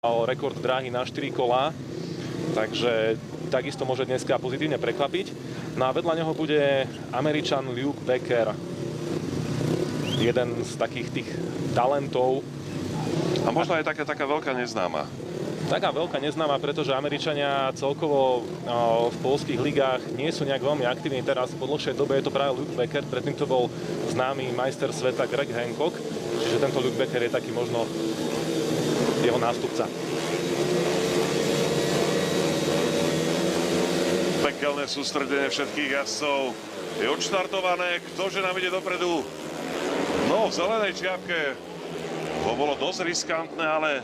rekord dráhy na 4 kolá, takže takisto môže dneska pozitívne prekvapiť. No a vedľa neho bude Američan Luke Becker, jeden z takých tých talentov. A možno aj taká veľká neznáma. Taká veľká neznáma, pretože Američania celkovo v poľských ligách nie sú nejak veľmi aktívni. Teraz po dlhšej dobe je to práve Luke Becker, predtým to bol známy majster sveta Greg Hancock, čiže tento Luke Becker je taký možno jeho nástupca. Pekelné sústredenie všetkých jazdcov je odštartované. Ktože nám ide dopredu? No, v zelenej čiapke to bolo dosť riskantné, ale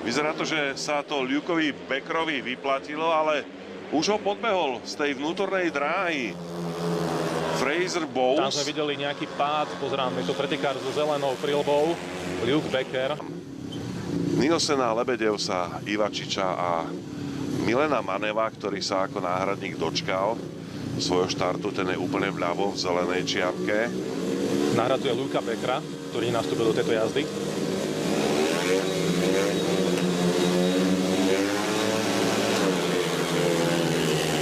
vyzerá to, že sa to Lukeovi Beckerovi vyplatilo, ale už ho podbehol z tej vnútornej dráhy Fraser Bowes. Tam sme videli nejaký pád, pozerám, je to pretekár so zelenou prilbou, Luke Becker. Nielsena, Lebedevsa, Ivačiča a Milana Maneva, ktorý sa ako náhradník dočkal svojho štartu, ten je úplne vľavo v zelenej čiapke. Nahradzuje Luka Beckera, ktorý nastúpil do tejto jazdy.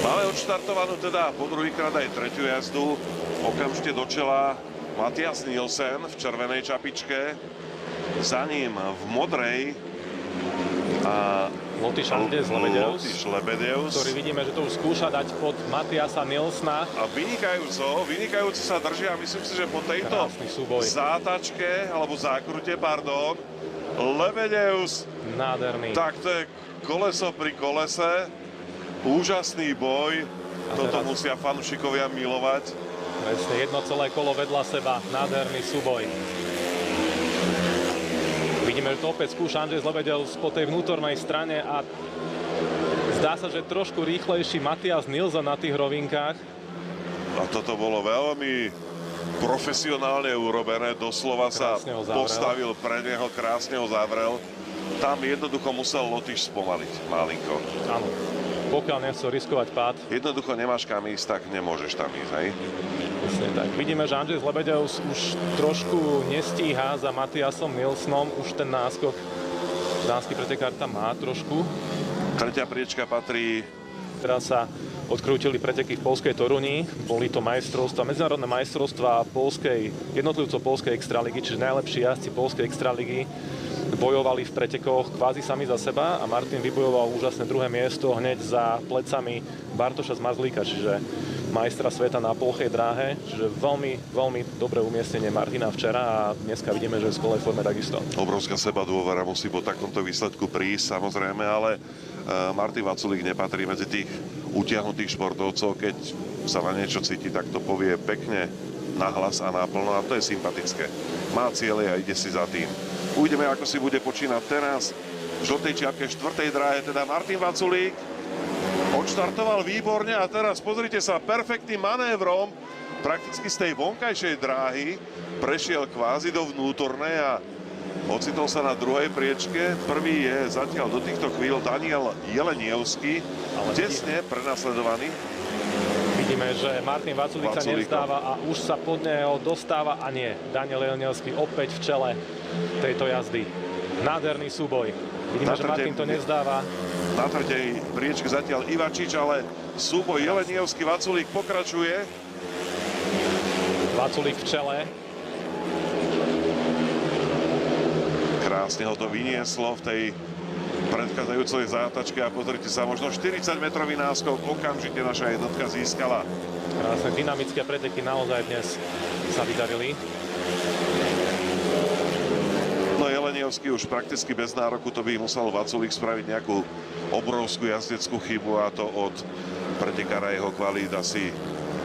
Máme odštartovanú teda po druhýkrát aj tretiu jazdu. Okamžite do čela Mathias Nielsen v červenej čapičke. Za ním v modrej a Lotyš Andres Lebedeus, ktorý vidíme, že to už skúša dať pod Mathiasa Nielsena. A vynikajúco sa držia. Myslím si, že po tejto zátačke, alebo zákrute, pardon, Lebedeus. Nádherný. Tak to je koleso pri kolese. Úžasný boj. Toto musia fanúšikovia milovať. Presne, jedno celé kolo vedľa seba. Nádherný súboj. Vidíme, že to opäť skúša Andrej Lebedeus po tej vnútornej strane a zdá sa, že trošku rýchlejší Mathias Nielsen na tých rovinkách. A toto bolo veľmi profesionálne urobené. Doslova sa postavil pre neho, krásne ho zavrel. Tam jednoducho musel Lotyš spomaliť malinko. Áno, pokiaľ nechcel riskovať pád. Jednoducho nemáš kam ísť, tak nemôžeš tam ísť, hej? Tak vidíme, že Andrej Lebedeus už trošku nestíha za Mathiasom Nielsenom. Už ten náskok dánsky pretekár tam má trošku. Tretia priečka patrí. Teraz sa odkrútili preteky v poľskej Toruni. Boli to majstrovstvá, medzinárodné majstrovstvá jednotlivcov poľskej extraligy, čiže najlepší jazdci poľskej extraligy bojovali v pretekoch kvázi sami za seba a Martin vybojoval úžasné druhé miesto hneď za plecami Bartoša Zmarzlíka, čiže majstra sveta na plochej dráhe, čiže veľmi, veľmi dobré umiestnenie Martina včera a dneska vidíme, že je v skvelej forme takisto. Obrovská sebadôvera musí po takomto výsledku prísť, samozrejme, ale Martin Vaculík nepatrí medzi tých utiahnutých športovcov. Keď sa na niečo cíti, tak to povie pekne, nahlas a naplno a to je sympatické. Má ciele a ide si za tým. Uvidíme, ako si bude počínať teraz v žltej čiapke štvrtej dráhe, teda Martin Vaculík. Odštartoval výborne a teraz pozrite sa, perfektným manévrom prakticky z tej vonkajšej dráhy prešiel kvázi do vnútornej a ocitol sa na druhej priečke. Prvý je zatiaľ do týchto chvíľ Daniel Jelenievský, tesne prenasledovaný. Vidíme, že Martin Vaculík sa nevzdáva a už sa pod neho dostáva a nie. Daniel Jelenievský opäť v čele tejto jazdy. Nádherný súboj. Vidíme, že Martin to nevzdáva. Na tretej priečke zatiaľ Ivačič, ale súboj Jelenievský-Vaculík pokračuje. Vaculík v čele. Krásne ho to vynieslo v tej predchádzajúcej zátačke a pozrite sa, možno 40-metrový náskok okamžite naša jednotka získala. Krásne dynamické preteky naozaj dnes sa vydarili. No Jelenievský už prakticky bez nároku, to by musel Vaculík spraviť nejakú obrovskú jazdeckú chybu a to od pretekára jeho kvalít asi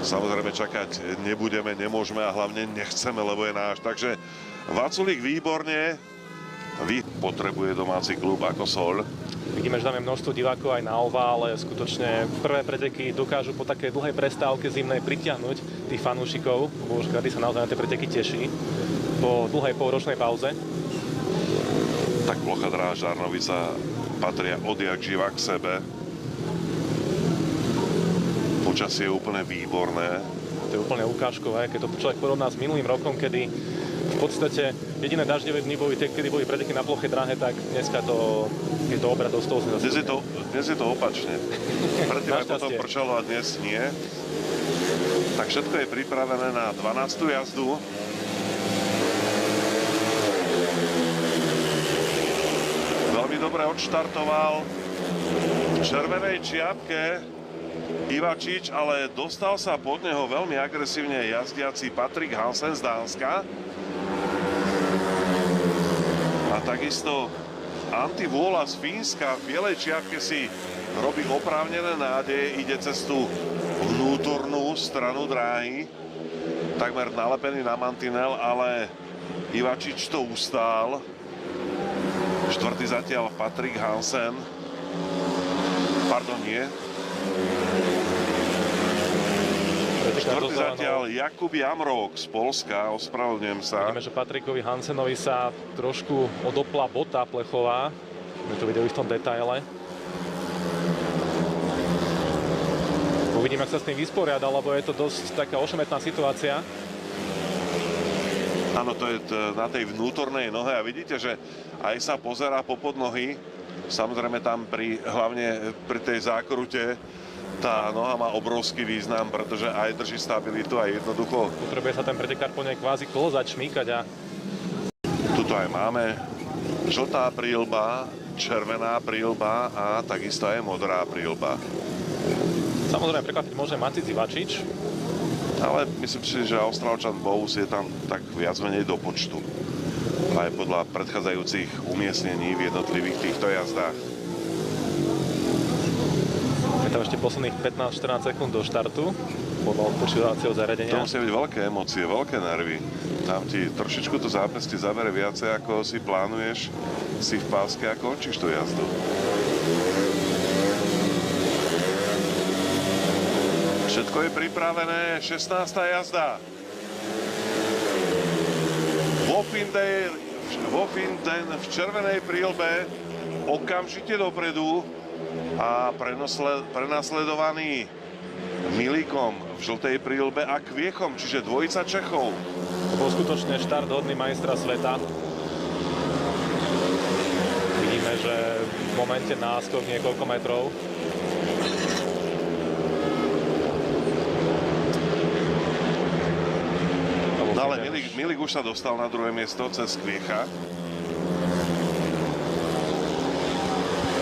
samozrejme čakať nebudeme, nemôžeme a hlavne nechceme, lebo je náš. Takže Vaculík výborne potrebuje domáci klub ako Sol. Vidíme, že tam je množstvo divákov aj na ovále. Skutočne prvé preteky dokážu po takej dlhej prestávke zimnej pritiahnuť tých fanúšikov, lebo už každý sa naozaj na tie preteky teší po dlhej polročnej pauze. Tak plocha dráha Žarnovica patria odjak živa k sebe. Počasie je úplne výborné. To je úplne ukážkové, keď to človek porovná s minulým rokom, kedy v V podstate jediné dažďové dny boli tie, kedy boli preteky na ploche dráhe, tak dneska je to obrad do 180. Dnes je to opačne. Predtým aj potom pršalo a dnes nie. Tak všetko je pripravené na 12. jazdu. Veľmi dobre odštartoval v červenej čiapke Ivačič, ale dostal sa pod neho veľmi agresívne jazdiaci Patrik Hansen z Dánska. A takisto Antti Vuola z Fínska v bielej čiapke si robí oprávnené nádeje, ide cez tú vnútornú stranu dráhy, takmer nalepený na mantinel, ale Ivačič to ustál. Štvrtý zatiaľ Patrik Hansen. Pardon, nie. Štvrtý zatiaľ Jakub Jamrok z Polska, ospravedlňujem sa. Vidíme, že Patrikovi Hansenovi sa trošku odopla bota plechová. My to videli v tom detaile. Uvidíme, ak sa s tým vysporiada, lebo je to dosť taká ošemetná situácia. Áno, to je na tej vnútornej nohe a vidíte, že aj sa pozerá popod nohy. Samozrejme tam hlavne pri tej zákrute tá noha má obrovský význam, pretože aj drží stabilitu a jednoducho... Potrebuje sa ten pretekár po nej kvázi klzať, šmýkať a... Tuto aj máme žltá príľba, červená príľba a takisto aj modrá príľba. Samozrejme, prekvapiť môže Matic Ivačič. Ale myslím si, že Austrálčan Bowes je tam tak viac menej do počtu. Aj podľa predchádzajúcich umiestnení v jednotlivých týchto jazdách. Je tam ešte posledných 15-14 sekúnd do štartu podľa odpočívacieho zariadenia. To musia byť veľké emócie, veľké nervy. Tam ti trošičku to zápestie zabere viacej, ako si plánuješ, si v páske a končíš tú jazdu. Všetko je pripravené, 16. jazda. Wofinden v červenej príľbe, okamžite dopredu a prenasledovaný Milíkom v žltej príľbe a Kviechom, čiže dvojica Čechov. To bol skutočne štart hodný majstra sveta. Vidíme, že v momente náskok niekoľko metrov. No ale Milík už sa dostal na druhé miesto cez Kviecha.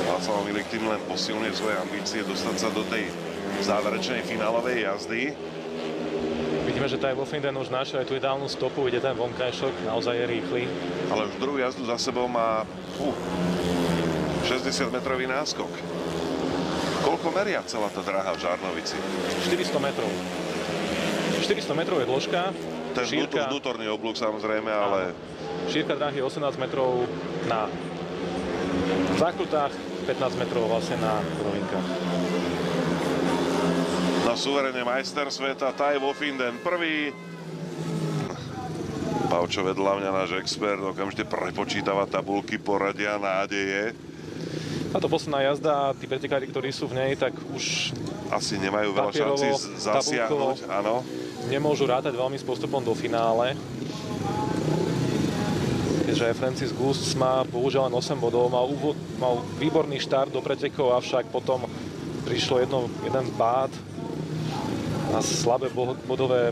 Václav Milík tým len posilňuje svoje ambície dostať sa do tej záverečnej finálovej jazdy. Vidíme, že taj Wofinden už našiel aj tú ideálnu stopu, ide ten vonkajšok, naozaj je rýchly. Ale už druhú jazdu za sebou má 60-metrový náskok. Koľko meria celá tá dráha v Žarnovici? 400 metrov. 400 metrov je dĺžka. Ten vnútorný oblúk samozrejme, ale... Šírka dráhy 18 metrov na zákrutách, 15 metrov vlastne na rovinkách. No suverene majster sveta Taj Wofinden prvý. Pavčo vedľa mňa, náš expert, okamžite prepočítava tabulky poradia nádeje. Táto posledná jazda, tí pretekári, ktorí sú v nej, tak už asi nemajú veľa šancí zasiahnuť, áno. Nemôžu rátať veľmi s postupom do finále. Keďže Francis Gust má bohužiaľ len 8 bodov, mal výborný štart do pretekov, avšak potom prišlo jeden pád na slabé bodové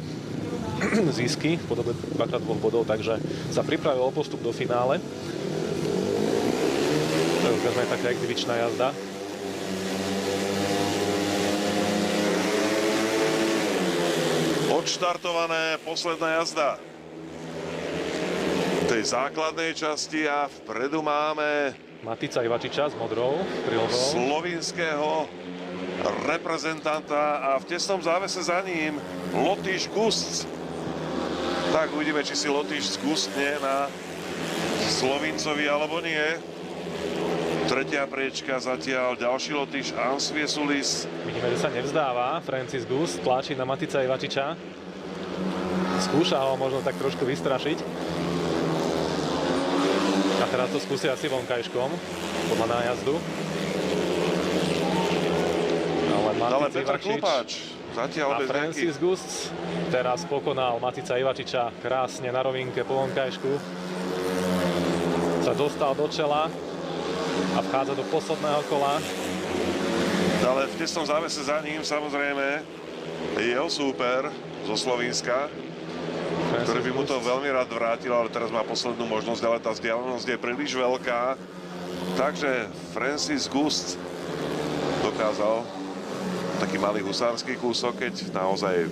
zisky, v podobe 2x2 bodov, takže sa pripravil o postup do finále. To je ukazuje taká exibičná jazda. Odštartované, posledná jazda v tej základnej časti a vpredu máme Matica Ivačiča s modrou príľbou. slovinského reprezentanta a v tesnom závese za ním Lotyš Gust. Tak uvidíme, či si Lotyš zgustne na Slovincovi alebo nie. Tretia priečka zatiaľ ďalší Lotyš Ans Viesulis. Vidíme, že sa nevzdáva Francis Gust, tlačí na Matica Ivačiča. Skúša ho možno tak trošku vystrašiť. A teraz to skúsi asi vonkajškom podľa nájazdu. Ale Petr Klopáč Zatiaľ A bez Francis nejakých... Gust teraz pokonal Matica Ivačiča krásne na rovinke po vonkajšku. Sa dostal do čela a vchádza do posledného kola. Ale v tesnom závese za ním samozrejme jeho súper zo Slovenska, ktorý by mu to veľmi rád vrátil, ale teraz má poslednú možnosť, ale tá vzdialenosť je príliš veľká. Takže Francis Gust dokázal taký malý husársky kúsok, keď naozaj